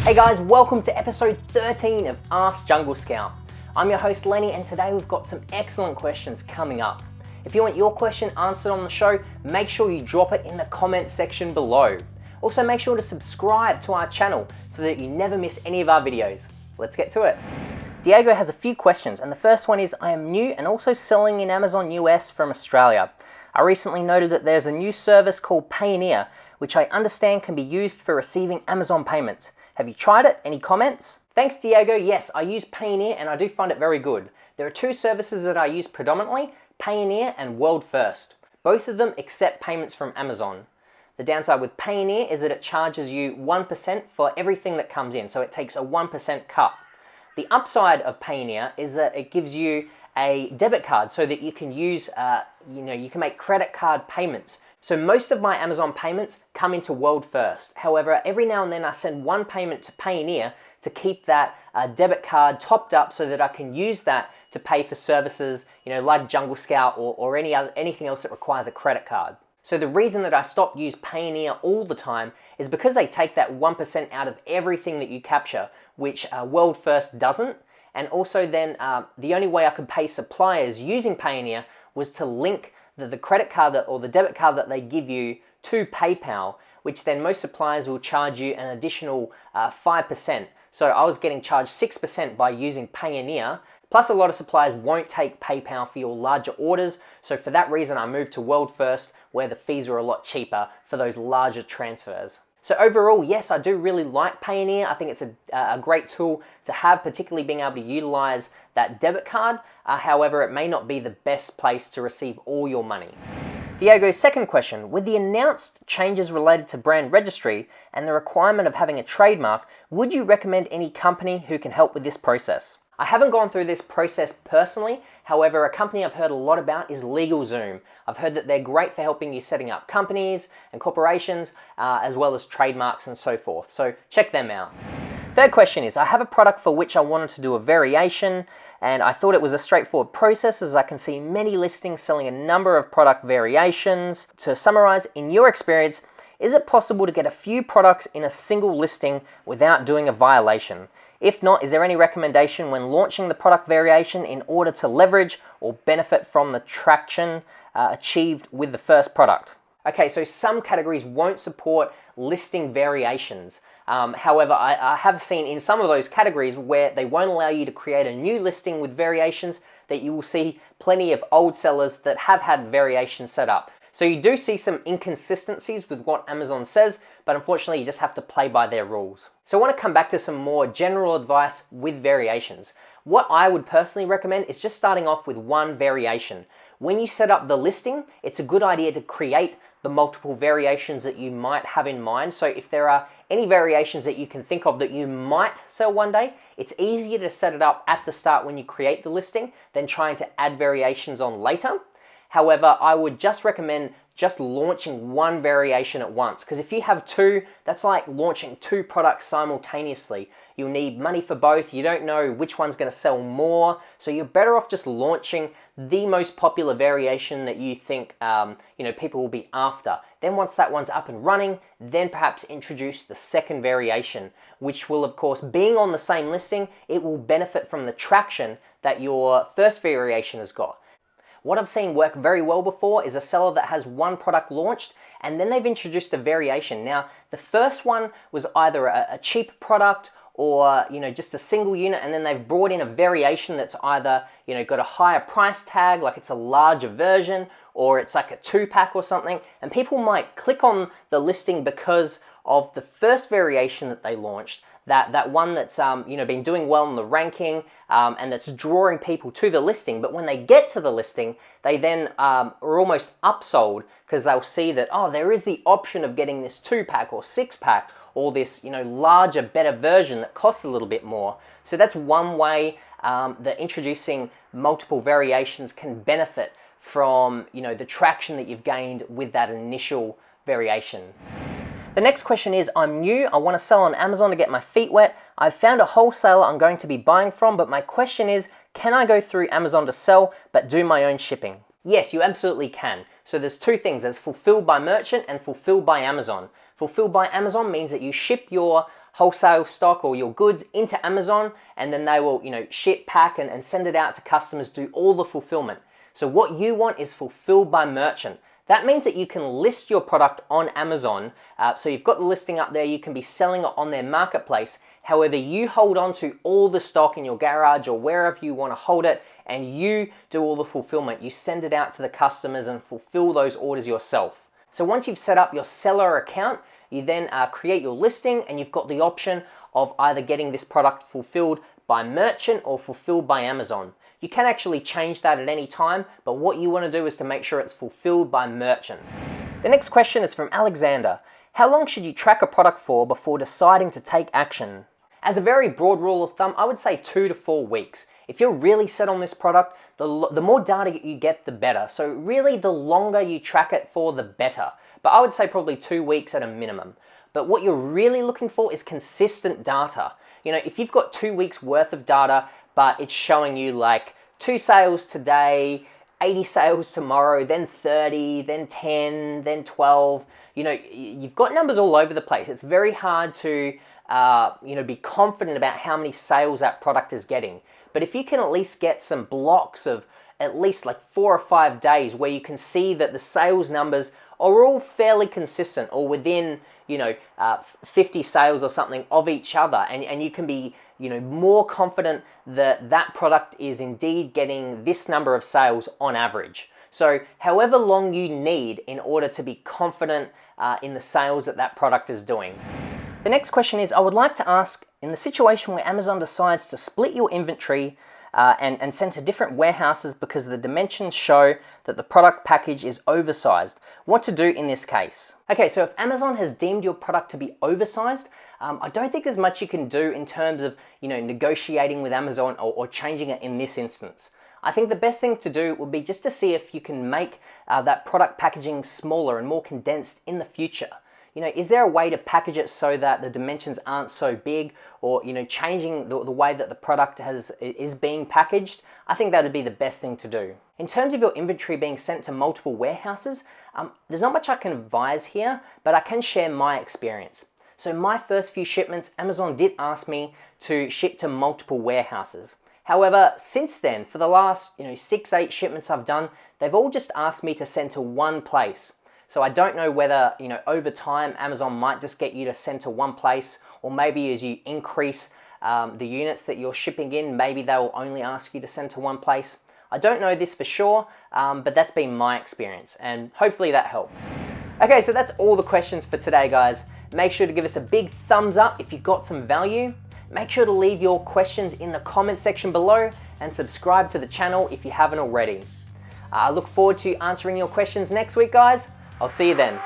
Hey guys, welcome to episode 13 of Ask Jungle Scout. I'm your host Lenny, and today we've got some excellent questions coming up. If you want your question answered on the show, make sure you drop it in the comment section below. Also make sure to subscribe to our channel so that you never miss any of our videos. Let's get to it. Diego has a few questions, and the first one is, I am new and also selling in Amazon US from Australia. I recently noted that there's a new service called Payoneer, which I understand can be used for receiving Amazon payments. Have you tried it? Any comments? Thanks, Diego. Yes, I use Payoneer and I do find it very good. There are two services that I use predominantly, Payoneer and World First. Both of them accept payments from Amazon. The downside with Payoneer is that it charges you 1% for everything that comes in, so it takes a 1% cut. The upside of Payoneer is that it gives you a debit card so that you can use, you can make credit card payments. So most of my Amazon payments come into World First. However, every now and then I send one payment to Payoneer to keep that debit card topped up so that I can use that to pay for services, like Jungle Scout or anything else that requires a credit card. So the reason that I stopped use Payoneer all the time is because they take that 1% out of everything that you capture, which World First doesn't. And also then the only way I could pay suppliers using Payoneer was to link the credit card or the debit card that they give you to PayPal, which then most suppliers will charge you an additional 5%. So I was getting charged 6% by using Payoneer. Plus a lot of suppliers won't take PayPal for your larger orders. So for that reason, I moved to World First, where the fees are a lot cheaper for those larger transfers. So overall, yes, I do really like Payoneer. I think it's a great tool to have, particularly being able to utilize that debit card. However, it may not be the best place to receive all your money. Diego's second question, with the announced changes related to brand registry and the requirement of having a trademark, would you recommend any company who can help with this process? I haven't gone through this process personally. However, a company I've heard a lot about is LegalZoom. I've heard that they're great for helping you setting up companies and corporations, as well as trademarks and so forth. So check them out. Third question is, I have a product for which I wanted to do a variation, and I thought it was a straightforward process as I can see many listings selling a number of product variations. To summarize, in your experience, is it possible to get a few products in a single listing without doing a violation? If not, is there any recommendation when launching the product variation in order to leverage or benefit from the traction achieved with the first product? Okay, so some categories won't support listing variations. However, I have seen in some of those categories where they won't allow you to create a new listing with variations, that you will see plenty of old sellers that have had variations set up. So you do see some inconsistencies with what Amazon says, but unfortunately you just have to play by their rules. So I want to come back to some more general advice with variations. What I would personally recommend is just starting off with one variation. When you set up the listing, it's a good idea to create the multiple variations that you might have in mind. So if there are any variations that you can think of that you might sell one day, it's easier to set it up at the start when you create the listing than trying to add variations on later. However, I would just recommend just launching one variation at once, because if you have two, that's like launching two products simultaneously. You'll need money for both. You don't know which one's going to sell more, so you're better off just launching the most popular variation that you think people will be after. Then once that one's up and running, then perhaps introduce the second variation, which will, of course, being on the same listing, it will benefit from the traction that your first variation has got. What I've seen work very well before is a seller that has one product launched and then they've introduced a variation. Now, the first one was either a cheap product or just a single unit, and then they've brought in a variation that's either got a higher price tag, like it's a larger version, or it's like a 2-pack or something, and people might click on the listing because of the first variation that they launched, that one that's been doing well in the ranking and that's drawing people to the listing. But when they get to the listing, they then are almost upsold because they'll see that, oh, there is the option of getting this 2-pack or 6-pack or this larger, better version that costs a little bit more. So that's one way that introducing multiple variations can benefit from the traction that you've gained with that initial variation. The next question is, I'm new, I want to sell on Amazon to get my feet wet. I've found a wholesaler I'm going to be buying from, but my question is, can I go through Amazon to sell but do my own shipping? Yes, you absolutely can. So there's two things. There's fulfilled by merchant and fulfilled by Amazon. Fulfilled by Amazon means that you ship your wholesale stock or your goods into Amazon, and then they will, ship, pack, and send it out to customers, do all the fulfillment. So what you want is fulfilled by merchant. That means that you can list your product on Amazon. So you've got the listing up there, you can be selling it on their marketplace. However, you hold on to all the stock in your garage or wherever you want to hold it, and you do all the fulfillment. You send it out to the customers and fulfill those orders yourself. So once you've set up your seller account, you then create your listing, and you've got the option of either getting this product fulfilled by merchant or fulfilled by Amazon. You can actually change that at any time, but what you want to do is to make sure it's fulfilled by merchant. The next question is from Alexander. How long should you track a product for before deciding to take action? As a very broad rule of thumb, I would say 2 to 4 weeks. If you're really set on this product, the more data you get, the better. So really, the longer you track it for, the better. But I would say probably 2 weeks at a minimum. But what you're really looking for is consistent data. If you've got 2 weeks worth of data, but it's showing you like 2 sales today, 80 sales tomorrow, then 30, then 10, then 12, you've got numbers all over the place. It's very hard to be confident about how many sales that product is getting. But if you can at least get some blocks of at least like 4 or 5 days where you can see that the sales numbers are all fairly consistent or within 50 sales or something of each other, and you can be more confident that that product is indeed getting this number of sales on average. So however long you need in order to be confident in the sales that product is doing. The next question is, I would like to ask, in the situation where Amazon decides to split your inventory and send to different warehouses because the dimensions show that the product package is oversized, what to do in this case? Okay, so if Amazon has deemed your product to be oversized, I don't think there's much you can do in terms of negotiating with Amazon or changing it in this instance. I think the best thing to do would be just to see if you can make that product packaging smaller and more condensed in the future. Is there a way to package it so that the dimensions aren't so big, or changing the way that the product is being packaged? I think that would be the best thing to do. In terms of your inventory being sent to multiple warehouses, there's not much I can advise here, but I can share my experience. So my first few shipments, Amazon did ask me to ship to multiple warehouses. However, since then, for the last 6-8 shipments I've done, they've all just asked me to send to one place. So I don't know whether, over time, Amazon might just get you to send to one place, or maybe as you increase the units that you're shipping in, maybe they will only ask you to send to one place. I don't know this for sure, but that's been my experience, and hopefully that helps. Okay, so that's all the questions for today, guys. Make sure to give us a big thumbs up if you got some value. Make sure to leave your questions in the comment section below, and subscribe to the channel if you haven't already. I look forward to answering your questions next week, guys. I'll see you then.